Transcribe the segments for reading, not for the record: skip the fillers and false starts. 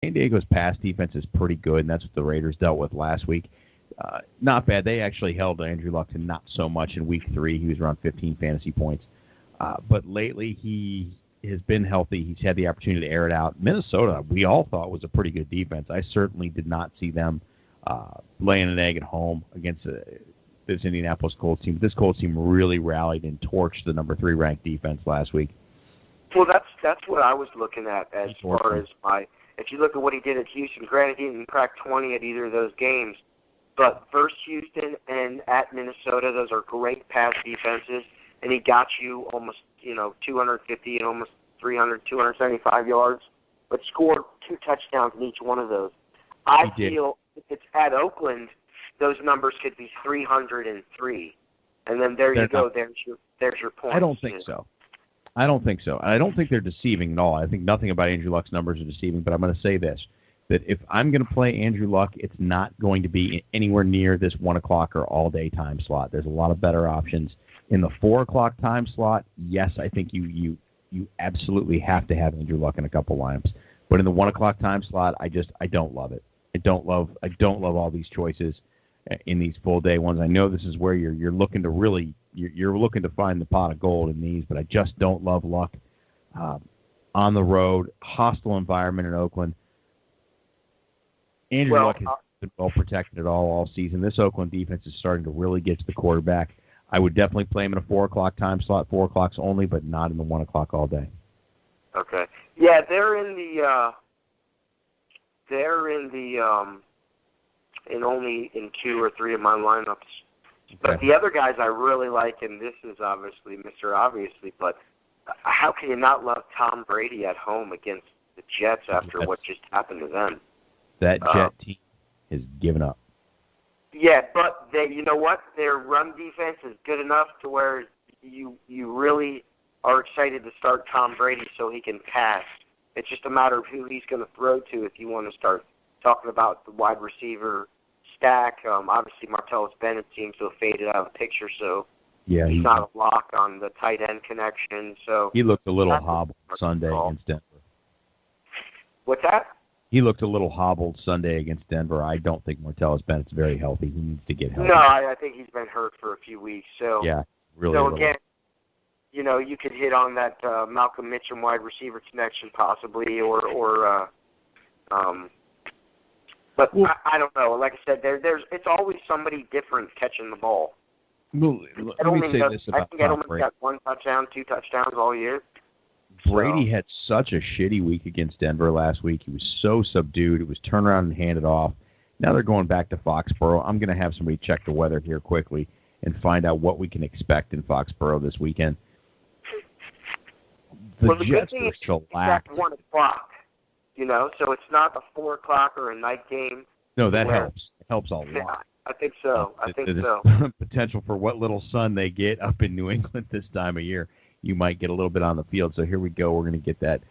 San Diego's pass defense is pretty good, and that's what the Raiders dealt with last week. Not bad. They actually held Andrew Luck to not so much in Week 3. He was around 15 fantasy points. But lately, he has been healthy. He's had the opportunity to air it out. Minnesota, we all thought was a pretty good defense. I certainly did not see them laying an egg at home against this Indianapolis Colts team. This Colts team really rallied and torched the number 3 ranked defense last week. Well, that's what I was looking at as far as my. If you look at what he did at Houston, granted he didn't crack 20 at either of those games, but versus Houston and at Minnesota, those are great pass defenses, and he got you almost 250 and almost 300, 275 yards, but scored 2 touchdowns in each one of those. I feel if it's at Oakland, those numbers could be 303, and then there you go. There's your point. I don't think so. I don't think so. I don't think they're deceiving at all. I think nothing about Andrew Luck's numbers are deceiving, but I'm going to say this, that if I'm going to play Andrew Luck, it's not going to be anywhere near this 1 o'clock or all-day time slot. There's a lot of better options. In the 4 o'clock time slot, yes, I think you absolutely have to have Andrew Luck in a couple lineups. But in the 1 o'clock time slot, I don't love it. I don't love all these choices in these full-day ones. I know this is where you're looking to really you're looking to find the pot of gold in these, but I just don't love Luck on the road, hostile environment in Oakland. Andrew Luck has been well protected at all season. This Oakland defense is starting to really get to the quarterback. I would definitely play him in a 4 o'clock time slot, 4 o'clocks only, but not in the 1 o'clock all day. Okay. Yeah, they're only in 2 or 3 of my lineups. But the other guys I really like, and this is obviously Mr. Obviously, but how can you not love Tom Brady at home against the Jets after what just happened to them? That Jet team has given up. Yeah, but you know what? Their run defense is good enough to where you really are excited to start Tom Brady so he can pass. It's just a matter of who he's going to throw to if you want to start talking about the wide receiver stack. Obviously, Martellus Bennett seems to have faded out of the picture, so he's not a lock on the tight end connection. So he looked a little hobbled Sunday against Denver. What's that? He looked a little hobbled Sunday against Denver. I don't think Martellus Bennett's very healthy. He needs to get healthy. No, I think he's been hurt for a few weeks. So yeah, really. So again, you could hit on that Malcolm Mitchum wide receiver connection possibly, but I don't know. Like I said, it's always somebody different catching the ball. Well, let me say this about Tom Brady. Got 1 touchdown, 2 touchdowns all year. Brady had such a shitty week against Denver last week. He was so subdued. It was turn around and hand it off. Now they're going back to Foxborough. I'm going to have somebody check the weather here quickly and find out what we can expect in Foxborough this weekend. The Jets were shellacked. 1 o'clock. So it's not a 4 o'clock or a night game. No, that helps. It helps a lot. Yeah, I think so. Potential for what little sun they get up in New England this time of year. You might get a little bit on the field. So here we go. We're going to get that.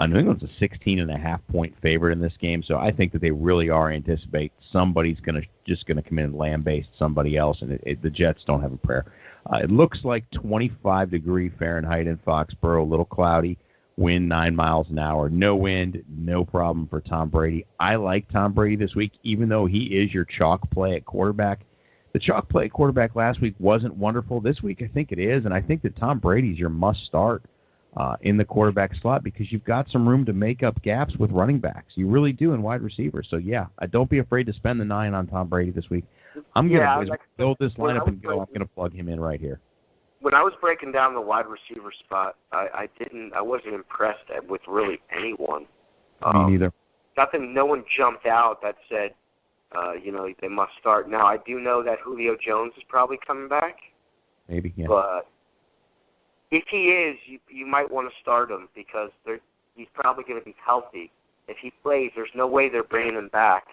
New England's a 16.5-point favorite in this game. So I think that they really are anticipate somebody's just going to come in and lambaste somebody else, and the Jets don't have a prayer. It looks like 25-degree Fahrenheit in Foxborough, a little cloudy. Wind 9 miles an hour. No wind, no problem for Tom Brady. I like Tom Brady this week, even though he is your chalk play at quarterback. The chalk play at quarterback last week wasn't wonderful. This week I think it is, and I think that Tom Brady's your must-start in the quarterback slot because you've got some room to make up gaps with running backs. You really do in wide receivers. So, yeah, don't be afraid to spend the 9 on Tom Brady this week. I'm going to build this lineup and go. I'm going to plug him in right here. When I was breaking down the wide receiver spot, I wasn't impressed with really anyone. Me neither. No one jumped out that said, they must start. Now, I do know that Julio Jones is probably coming back. Maybe, yeah. But if he is, you might want to start him because he's probably going to be healthy. If he plays, there's no way they're bringing him back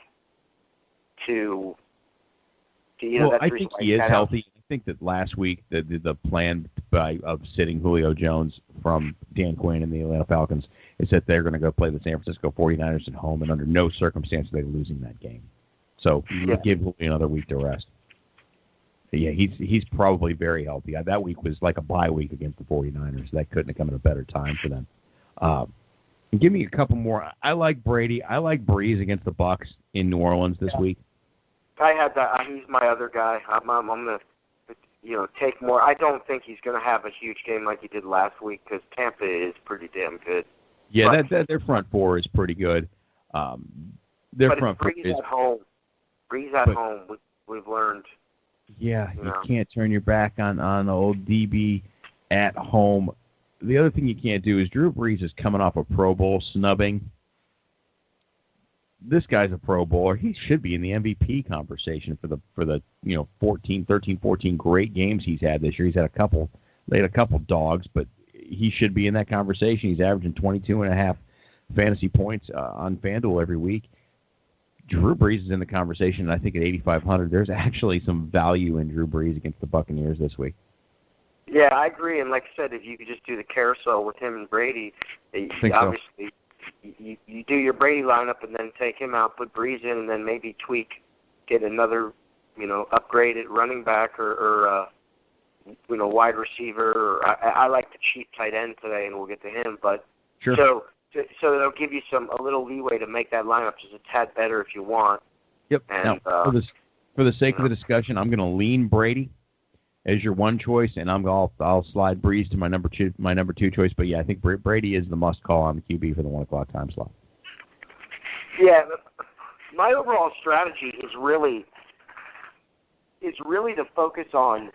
to I think he is healthy. I think that last week the plan of sitting Julio Jones from Dan Quinn and the Atlanta Falcons is that they're going to go play the San Francisco 49ers at home, and under no circumstance are they losing that game. So give Julio another week to rest. But yeah, he's probably very healthy. That week was like a bye week against the 49ers. That couldn't have come at a better time for them. Give me a couple more. I like Brady. I like Breeze against the Bucs in New Orleans this week. I had that. He's my other guy. I'm going to, take more. I don't think he's going to have a huge game like he did last week because Tampa is pretty damn good. Yeah, their front four is pretty good. Their front four is at home. Breeze at home. We've learned. Yeah, you can't turn your back on old DB at home. The other thing you can't do is Drew Brees is coming off a Pro Bowl snubbing. This guy's a Pro Bowler. He should be in the MVP conversation for the 13, 14 great games he's had this year. He's had a couple dogs, but he should be in that conversation. He's averaging 22.5 fantasy points on FanDuel every week. Drew Brees is in the conversation, and I think at 8,500, there's actually some value in Drew Brees against the Buccaneers this week. Yeah, I agree. And like I said, if you could just do the carousel with him and Brady, obviously you do your Brady lineup and then take him out, put Breeze in, and then maybe tweak, get another, upgraded running back or wide receiver. Or I like the cheap tight end today, and we'll get to him. But sure. So it'll give you a little leeway to make that lineup just a tad better if you want. Yep. And, now, for the sake of the discussion, I'm going to lean Brady as your one choice, and I'll slide Breeze to my number two choice. But yeah, I think Brady is the must call on the QB for the 1 o'clock time slot. Yeah, my overall strategy is really to focus on,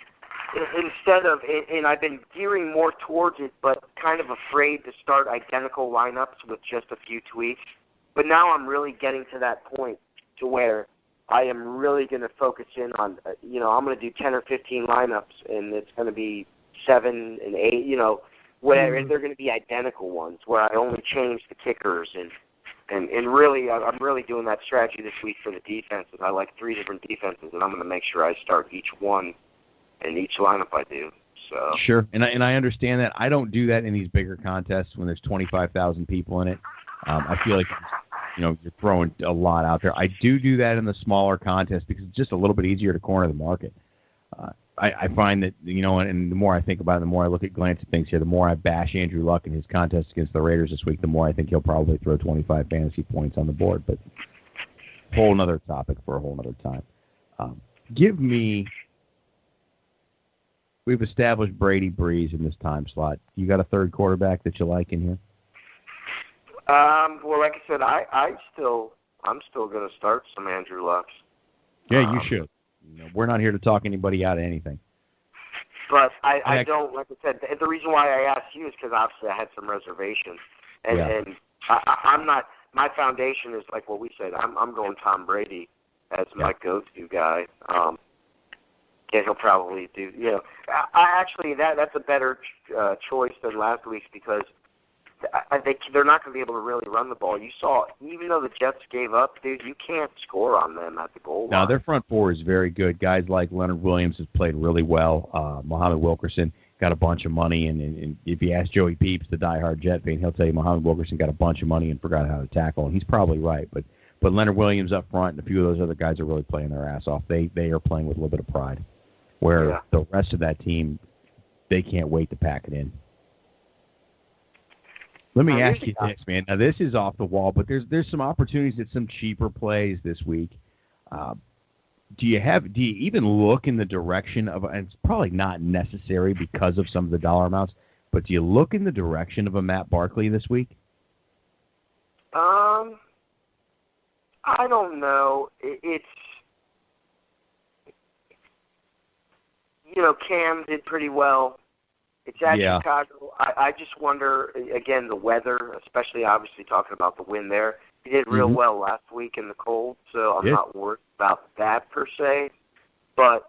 instead of, and I've been gearing more towards it, but kind of afraid to start identical lineups with just a few tweaks. But now I'm really getting to that point to where I am really going to focus in on, I'm going to do 10 or 15 lineups, and it's going to be 7 and 8, whatever. And they're going to be identical ones where I only change the kickers. And really, I'm really doing that strategy this week for the defenses. I like 3 different defenses, and I'm going to make sure I start each one in each lineup I do. So sure, and I understand that. I don't do that in these bigger contests when there's 25,000 people in it. I feel like you're throwing a lot out there. I do that in the smaller contests because it's just a little bit easier to corner the market. I find that, and the more I think about it, the more I glance at things here, the more I bash Andrew Luck in his contest against the Raiders this week, the more I think he'll probably throw 25 fantasy points on the board. But whole nother topic for a whole nother time. We've established Brady Breeze in this time slot. You got a third quarterback that you like in here? Well, like I said, I'm still going to start some Andrew Lucks. Yeah, you should. We're not here to talk anybody out of anything. But I don't, like I said, the reason why I asked you is because obviously I had some reservations. And I'm not, my foundation is like what we said. I'm going Tom Brady as my go-to guy. Yeah, he'll probably do, that's a better choice than last week's because they're not going to be able to really run the ball. You saw, even though the Jets gave up, dude, you can't score on them at the goal line. No, their front four is very good. Guys like Leonard Williams has played really well. Muhammad Wilkerson got a bunch of money, and if you ask Joey Peeps, the diehard Jet fan, he'll tell you Muhammad Wilkerson got a bunch of money and forgot how to tackle, and he's probably right. But Leonard Williams up front and a few of those other guys are really playing their ass off. They are playing with a little bit of pride, where the rest of that team, they can't wait to pack it in. Let me ask you this, man. Now, this is off the wall, but there's some opportunities at some cheaper plays this week. Do you even look in the direction of, and it's probably not necessary because of some of the dollar amounts, but do you look in the direction of a Matt Barkley this week? I don't know. It's, Cam did pretty well. It's at Chicago. I just wonder, again, the weather, especially obviously talking about the wind there. He did real well last week in the cold, so I'm not worried about that per se. But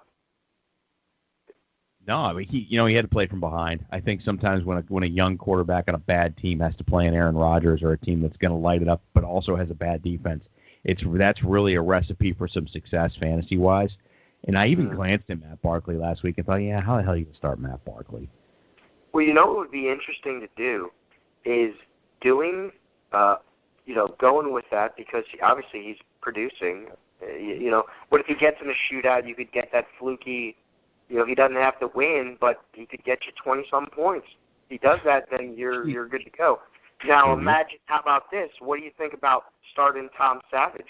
no, I mean he had to play from behind. I think sometimes when a young quarterback on a bad team has to play an Aaron Rodgers or a team that's going to light it up, but also has a bad defense, that's really a recipe for some success fantasy wise. And I even glanced at Matt Barkley last week and thought, how the hell are you going to start Matt Barkley? Well, what would be interesting to do is going with that because obviously he's producing. What if he gets in a shootout? You could get that fluky. He doesn't have to win, but he could get you 20-some points. If he does that, then you're good to go. Now imagine, how about this? What do you think about starting Tom Savage?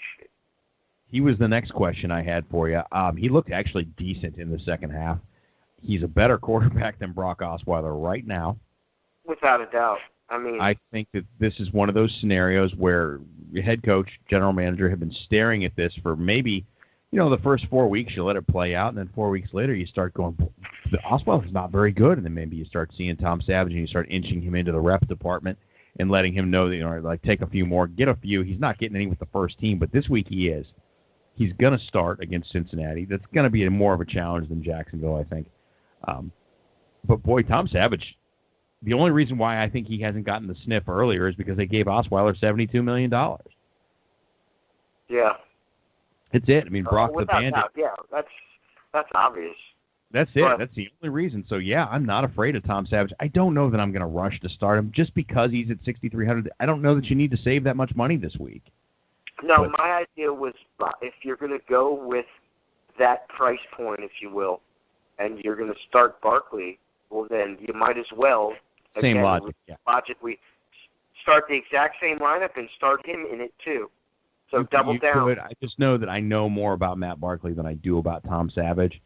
He was the next question I had for you. He looked actually decent in the second half. He's a better quarterback than Brock Osweiler right now. Without a doubt. I think that this is one of those scenarios where your head coach, general manager have been staring at this for maybe, the first 4 weeks you let it play out, and then 4 weeks later you start going, the Osweiler's not very good, and then maybe you start seeing Tom Savage and you start inching him into the rep department and letting him know that, take a few more, get a few. He's not getting any with the first team, but this week he is. He's going to start against Cincinnati. That's going to be more of a challenge than Jacksonville, I think. But, boy, Tom Savage, the only reason why I think he hasn't gotten the sniff earlier is because they gave Osweiler $72 million. Yeah. That's it. Brock the Bandit. Doubt, yeah, that's obvious. That's it. That's the only reason. So, yeah, I'm not afraid of Tom Savage. I don't know that I'm going to rush to start him just because he's at $6,300. I don't know that you need to save that much money this week. No, my idea was if you're going to go with that price point, if you will, and you're going to start Barkley, well, then you might as well. Same logic, yeah. We start the exact same lineup and start him in it, too. So double down. Could. I just know that I know more about Matt Barkley than I do about Tom Savage.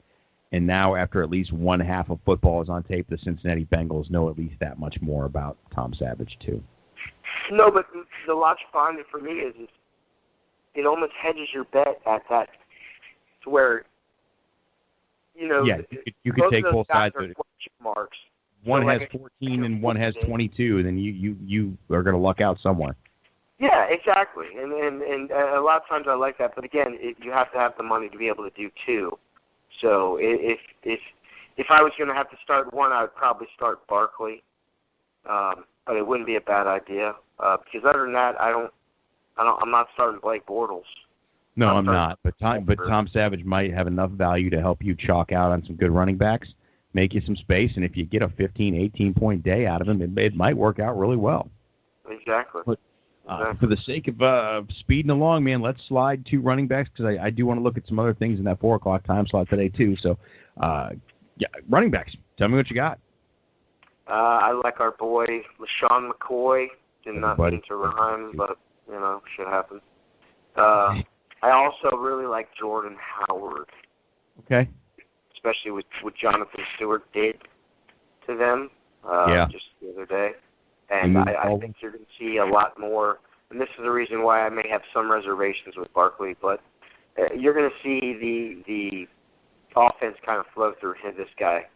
And now, after at least one half of football is on tape, the Cincinnati Bengals know at least that much more about Tom Savage, too. No, but the logic behind it for me is it almost hedges your bet at that to where, Yeah, you could take both sides of it. Marks. One has 14 and one has 22, and then you are going to luck out somewhere. Yeah, exactly. And a lot of times I like that. But, again, you have to have the money to be able to do two. So if I was going to have to start one, I would probably start Barkley. But it wouldn't be a bad idea. Because other than that, I'm not starting Blake Bortles. No, I'm not. But Tom Savage might have enough value to help you chalk out on some good running backs, make you some space, and if you get a 15, 18-point day out of him, it might work out really well. Exactly. But, for the sake of speeding along, man, let's slide to running backs because I do want to look at some other things in that 4 o'clock time slot today, too. So, running backs. Tell me what you got. I like our boy, LaShawn McCoy. Did not mean to rhyme, but, shit happens. I also really like Jordan Howard. Okay. Especially with what Jonathan Stewart did to them just the other day. And I think you're going to see a lot more. And this is the reason why I may have some reservations with Barkley, but you're going to see the offense kind of flow through this guy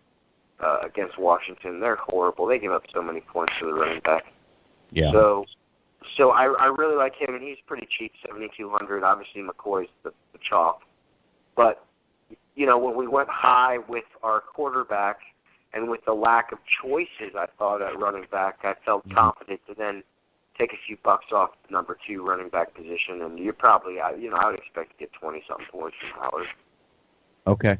against Washington. They're horrible. They give up so many points to the running back. Yeah. So I really like him, and he's pretty cheap, $7,200. Obviously, McCoy's the chalk. But, when we went high with our quarterback and with the lack of choices, I thought at running back, I felt confident to then take a few bucks off the number 2 running back position, and you're probably, I would expect to get 20-something points from Howard. Okay,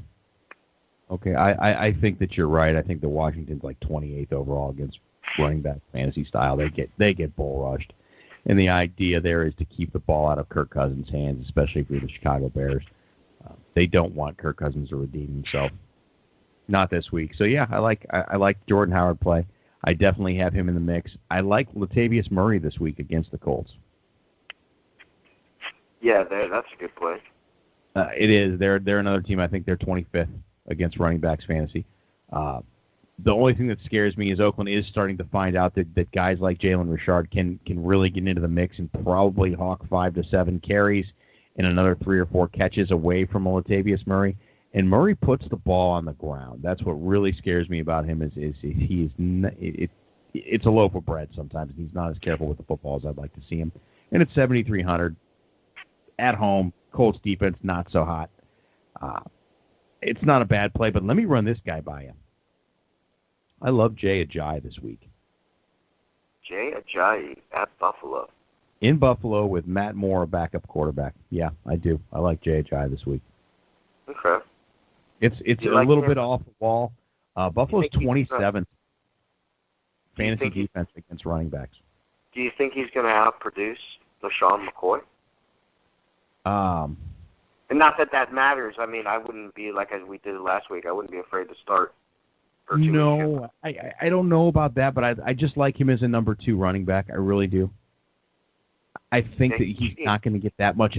I think that you're right. I think that Washington's like 28th overall against running back fantasy style. They get bull rushed. And the idea there is to keep the ball out of Kirk Cousins' hands, especially if you're the Chicago Bears. They don't want Kirk Cousins to redeem himself. Not this week. So, yeah, I like Jordan Howard play. I definitely have him in the mix. I like Latavius Murray this week against the Colts. Yeah, that's a good play. It is. They're another team. I think they're 25th against running backs fantasy. The only thing that scares me is Oakland is starting to find out that guys like Jalen Richard can really get into the mix and probably hawk 5 to 7 carries and another 3 or 4 catches away from Latavius Murray. And Murray puts the ball on the ground. That's what really scares me about him is it's a loaf of bread sometimes. He's not as careful with the football as I'd like to see him. And it's 7,300 at home. Colts defense not so hot. It's not a bad play, but let me run this guy by you. I love Jay Ajayi this week. Jay Ajayi at Buffalo. In Buffalo with Matt Moore, a backup quarterback. Yeah, I do. I like Jay Ajayi this week. Okay. It's a little bit off the wall. Buffalo's 27th fantasy defense against running backs. Do you think he's going to outproduce LaShawn McCoy? And not that matters. I mean, I wouldn't be, like as we did last week, I wouldn't be afraid to start Or 2 weeks ago? No, I don't know about that, but I just like him as a number 2 running back. I really do. I think that he's not going to get that much